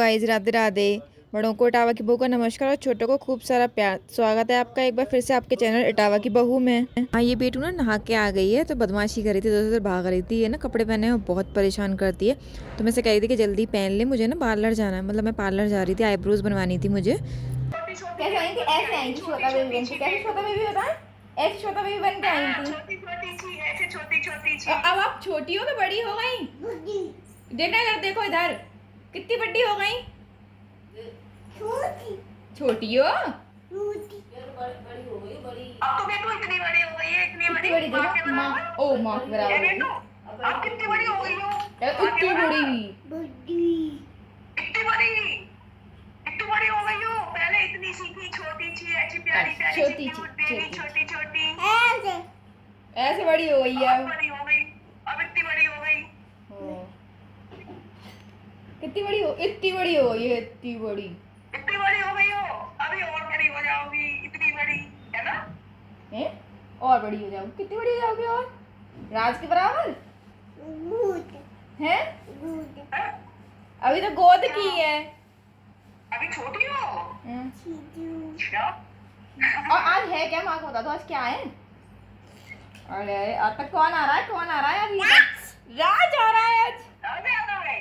Guys, Radhe Radhe. बड़ों को इटावा की बहू का नमस्कार और छोटों को खूब सारा प्यार। स्वागत है आपका एक बार फिर से आपके चैनल इटावा की बहू में। हाँ, ये बेटू ना नहा के आ गई है तो बदमाशी कर रही थी, इधर उधर भाग रही थी। ये ना कपड़े पहने में बहुत परेशान करती है, तो मैं से कह रही थी कि जल्दी पहन ले, मुझे ना पार्लर जाना है। मतलब मैं पार्लर जा रही थी, आईब्रोज बनवानी थी मुझे। कैसे आई थी? ऐसे आई थी छोटा बेबी बन के। कैसे छोटा बेबी बता? ऐसे छोटा बेबी बन के आई थी। छोटी छोटी सी ऐसे छोटी छोटी सी। अब आप छोटी हो कि बड़ी हो गई? देखना इधर, देखो इधर, कितनी बड़ी हो गई? छोटी छोटी हो? बड़ी हो गई बड़ी। अब तो बेटू इतनी बड़ी हो गई है, इतनी कितनी बड़ी बड़ी? माँ के देखो माँ, बराबर। ओ माँ के ये बराबर बेटू होगी। अब कितनी बड़ी हो गई हो? यार माँ के इतनी बराबर। बड़ी। इतनी बड़ी इतनी बड़ी हो गई हो। पहले इतनी सी थी, छोटी सी ऐसी प्यारी प्यारी सी छोटी सी, क्यूट बेबी, छोटी छोटी। ऐसे बड़ी हो गई है अब बड़ी हो गई, अब इतनी बड़ी हो गई। कितनी बड़ी हो? इतनी बड़ी हो गई है, इतनी बड़ी। इतनी बड़ी हो गई हो, अभी और बड़ी हो जाओगी, इतनी बड़ी है ना? हैं? और बड़ी हो जाओगी? कितनी बड़ी हो जाओगी? और राज के बराबर है? हाँ? अभी तो गोद की है। अभी छोटी हो। अच्छा। और आज है क्या? माँ को बता दो आज क्या है। अरे आज तक कौन आ रहा है? कौन आ रहा है? अभी राज आ रहा है आज। अरे आ रहा है।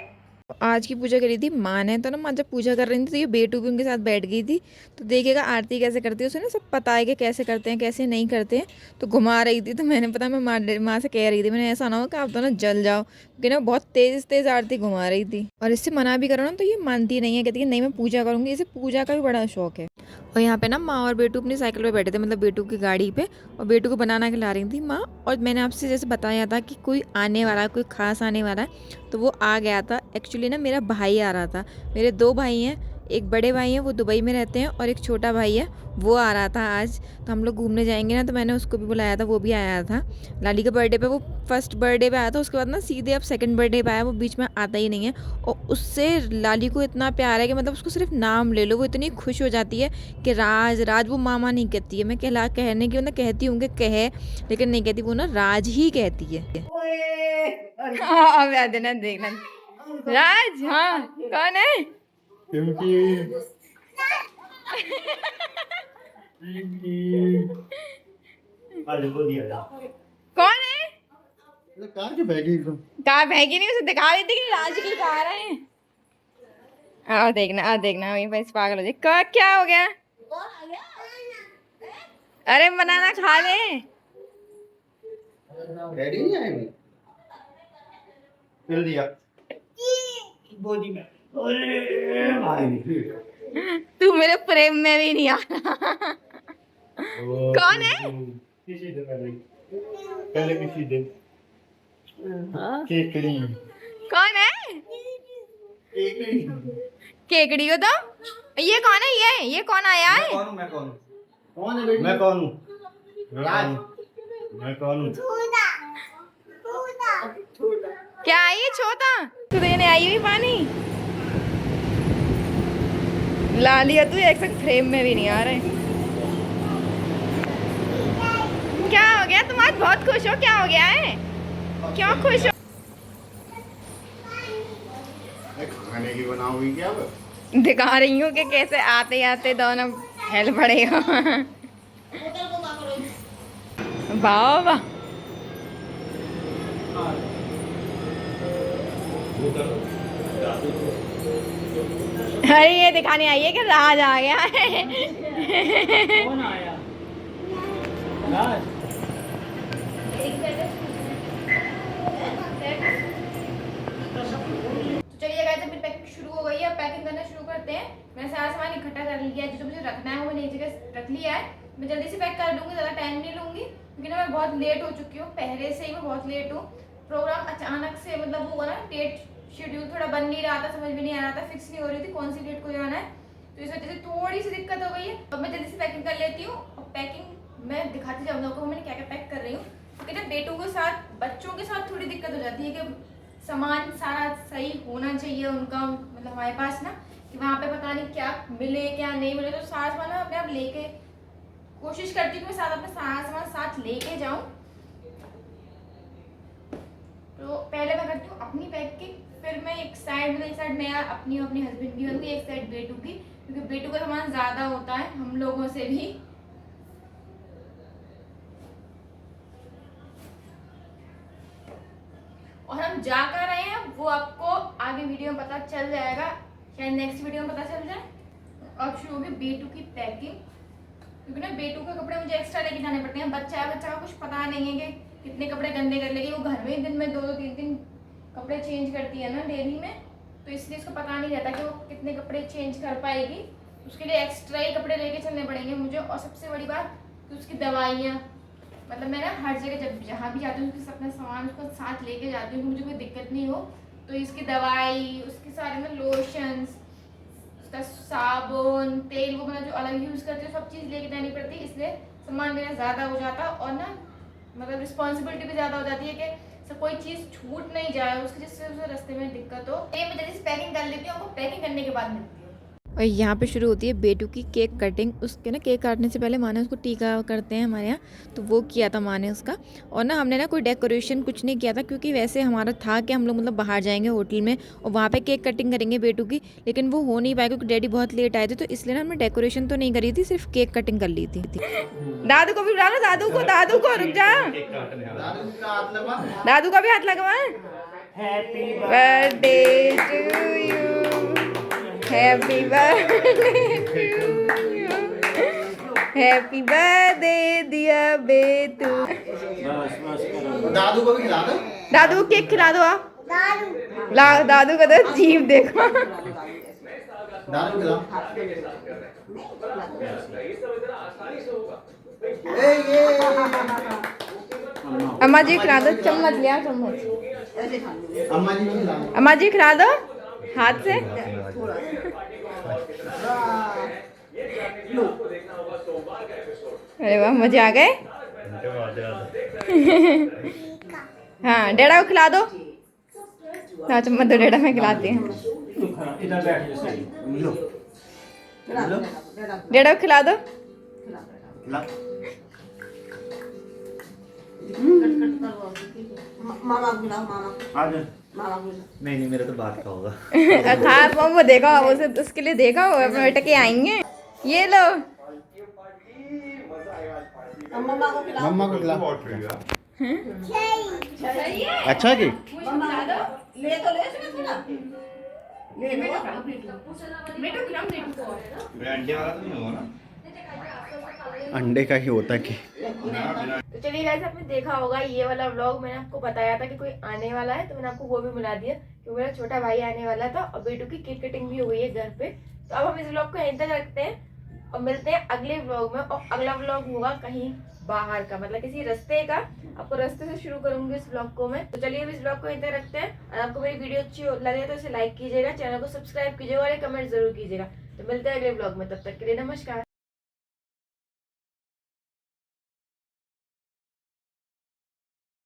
आज की पूजा करी थी माँ ने, तो ना माँ जब पूजा कर रही थी तो ये बेटू भी उनके साथ बैठ गई थी। तो देखिएगा आरती कैसे करती है, उसे ना सब पता है कि कैसे करते हैं कैसे नहीं करते हैं। तो घुमा रही थी, तो मैंने पता मैं माँ से कह रही थी, मैंने ऐसा ना हो कि आप दोनों जल जाओ, क्योंकि ना बहुत तेज तेज आरती घुमा रही थी। और इससे मना भी करो ना तो ये मानती नहीं है, कहती है नहीं मैं पूजा करूँगी। इसे पूजा का भी बड़ा शौक है। और यहाँ पे ना माँ और बेटू अपनी साइकिल पे बैठे थे, मतलब बेटू की गाड़ी पे, और बेटू को बनाना खिला रही थी माँ। और मैंने आपसे जैसे बताया था कि कोई आने वाला है, कोई खास आने वाला है, तो वो आ गया था। एक्चुअली ना मेरा भाई आ रहा था। मेरे दो भाई हैं, एक बड़े भाई हैं वो दुबई में रहते हैं, और एक छोटा भाई है वो आ रहा था आज। तो हम लोग घूमने जाएंगे ना, तो मैंने उसको भी बुलाया था, वो भी आया था। लाली के बर्थडे पे, वो फर्स्ट बर्थडे पे आया था, उसके बाद ना सीधे अब सेकंड बर्थडे पे आया, वो बीच में आता ही नहीं है। और उससे लाली को इतना प्यार है कि मतलब उसको सिर्फ नाम ले लो वो इतनी खुश हो जाती है कि राज राज। वो मामा नहीं कहती है, मैं कहने की मतलब कहती हूँ कि कहे, लेकिन नहीं कहती, वो ना राज ही कहती है। हाँ अब याद है ना, देखना राज। हाँ कौन है? कौन है? कार के बैग एकदम कार भैगी नहीं, उसे दिखा रही थी कि राज की कार है। और देखना वहीं पर पागल हो जाए। क्या हो गया? अरे बनाना खा ले। रेडी नहीं आए अभी चल दिया बोली में अरे भाई तू मेरे प्रेम में भी नहीं आ रहा। कौन है? किसी दिन पहले किसी दिन केकड़ी कौन है? केकड़ी केकड़ी हो तो? ये कौन है? ये कौन आया है? मैं कौन है बेटी मैं कौन हूँ राज मैं कौन हूँ क्या आई है छोटा? तू देने आई हुई पानी। लाली तू एक संग फ्रेम में भी नहीं आ रहे। क्या हो गया? तुम आज बहुत खुश हो, क्या हो गया है? क्यों खुश हो? खाने की बनाऊंगी क्या अब दिखा रही हूँ कि कैसे आते आते दोनों हेल पड़े हो। वाह वाह। अरे ये दिखाने आई है कि राज आ गया है। कौन आया राज चलिए गाइस, अभी पैकिंग शुरू हो गई है। पैकिंग करना शुरू करते हैं। मैंने सारा सामान इकट्ठा कर लिया है, जो मुझे रखना है वो मैंने एक जगह रख लिया है। मैं जल्दी से पैक कर लूँगी, ज़्यादा टाइम नहीं लूँगी, क्योंकि ना मैं बहुत लेट हो चुकी हूँ। पहले से ही मैं बहुत लेट हूँ। प्रोग्राम अचानक से मतलब वो हुआ ना, डेट शेड्यूल थोड़ा बन नहीं रहा था, समझ में नहीं आ रहा था, फिक्स नहीं हो रही थी कौन सी डेट को जाना है, तो इस वजह से थोड़ी सी दिक्कत हो गई है। अब मैं जल्दी से पैकिंग कर लेती हूँ, और पैकिंग मैं दिखाती जाऊँगी आपको मैंने क्या क्या पैक कर रही हूँ। क्योंकि ना बेटों के साथ, बच्चों के साथ थोड़ी दिक्कत हो जाती है कि सामान सारा सही होना चाहिए उनका, मतलब हमारे पास ना, कि वहाँ पे पता नहीं क्या मिले क्या नहीं मिले। तो सारा सामान अपने आप लेके कोशिश करती हूँ कि मैं साथ अपना सारा सामान साथ लेके जाऊँ। तो पहले मैं करती हूँ अपनी पैकिंग, फिर मैं एक साइड मैं अपनी अपने हस्बैंड की बनूंगी, एक साइड बेटू की, क्योंकि बेटू का सामान ज़्यादा होता है हम लोगों से भी। और हम जा कर रहे हैं वो आपको आगे वीडियो में पता चल जाएगा, शायद नेक्स्ट वीडियो में पता चल जाए। अब शुरू होगी बेटू की पैकिंग, क्योंकि ना बेटू के कपड़े मुझे एक्स्ट्रा लेके जाने पड़ते हैं। बच्चा का कुछ पता नहीं है कि कितने कपड़े गंदे कर लेगी, वो घर में ही दिन में 2-2 3-3 कपड़े चेंज करती है ना डेली में, तो इसलिए उसको पता नहीं रहता कि वो कितने कपड़े चेंज कर पाएगी। उसके लिए एक्स्ट्रा ही कपड़े लेके चलने पड़ेंगे मुझे। और सबसे बड़ी बात कि उसकी दवाइयाँ, मतलब मैं ना हर जगह जब जहाँ भी जाती हूँ उसके अपना सामान उसको साथ लेके जाती हूँ, मुझे कोई दिक्कत नहीं हो। तो इसकी दवाई, उसके सारे में लोशंस, उसका साबुन, तेल, वो मतलब जो अलग यूज़ करती हूँ सब चीज़ लेके जानी पड़ती है, इसलिए सामान मेरा ज़्यादा हो जाता है। और ना मतलब रिस्पॉन्सिबिलिटी भी ज़्यादा हो जाती है कि सब कोई चीज़ छूट नहीं जाए उसकी, जिससे उसे रास्ते में दिक्कत हो। ये मैं जल्दी से पैकिंग कर लेती हूँ, आपको पैकिंग करने के बाद मिलती हूँ। और यहाँ पे शुरू होती है बेटू की केक कटिंग। उसके ना केक काटने से पहले माँ ने उसको टीका करते हैं हमारे यहाँ, तो वो किया था माँ ने उसका। और ना हमने ना कोई डेकोरेशन कुछ नहीं किया था, क्योंकि वैसे हमारा था कि हम लोग मतलब बाहर जाएंगे होटल में और वहाँ पे केक कटिंग करेंगे बेटू की, लेकिन वो हो नहीं पाया क्योंकि डैडी बहुत लेट आए थे, तो इसलिए ना हमने डेकोरेशन तो नहीं करी थी, सिर्फ केक कटिंग कर ली थी। दादू को भी बुला लो, दादू को रुक जा, दादू का भी हाथ लगवा। Happy birthday to you, happy birthday to you, happy birthday dear बेटू। दादू को भी खिला दो, दादू को केक खिला दो आप। दादू का तो जीभ देखो। दादू खिलाओ। अम्मा जी खिला दो, चम्मच लिया, चम्मच। अम्मा जी को खिलाओ। अम्मा जी खिला दो हाथ से। अरे वाह, मजे आ गए। हाँ, डेढ़ा को खिला दो। हाँ, चम्मच दो, डेढ़ा में खिलाती हैं। डेढ़ा को खिला दो। मामा को खिलाओ, मामा को। नहीं मेरा तो बात का होगा। खा वो देखा, उसे उसके लिए देखा हो, टके आएंगे। ये लो, मम्मा को खिलाओ। मम्मा को खिलाओ। सही है, अच्छा की मुझे खिला दो। ले तो ले इसमें थोड़ा। ले लो। बेटू खिलाओ, बेटू को। अंडे वाला तो नहीं होगा ना? अंडे का ही होता है कि तो चलिए गाइस, आपने देखा होगा ये वाला व्लॉग, मैंने आपको बताया था कि कोई आने वाला है, तो मैंने आपको वो भी मिला दिया क्योंकि मेरा छोटा भाई आने वाला था और बेटू की केक कटिंग भी हो गई है घर पे। तो अब हम इस व्लॉग को यहीं तक रखते हैं और मिलते हैं अगले व्लॉग में। और अगला व्लॉग होगा कहीं बाहर का, मतलब किसी रास्ते का। आपको रास्ते से शुरू करूंगी इस व्लॉग को मैं। तो चलिए अब इस व्लॉग को यहीं तक रखते हैं। और आपको मेरी वीडियो अच्छी लगे तो इसे लाइक कीजिएगा, चैनल को सब्सक्राइब कीजिएगा और एक कमेंट जरूर कीजिएगा। तो मिलते हैं अगले व्लॉग में, तब तक के लिए नमस्कार।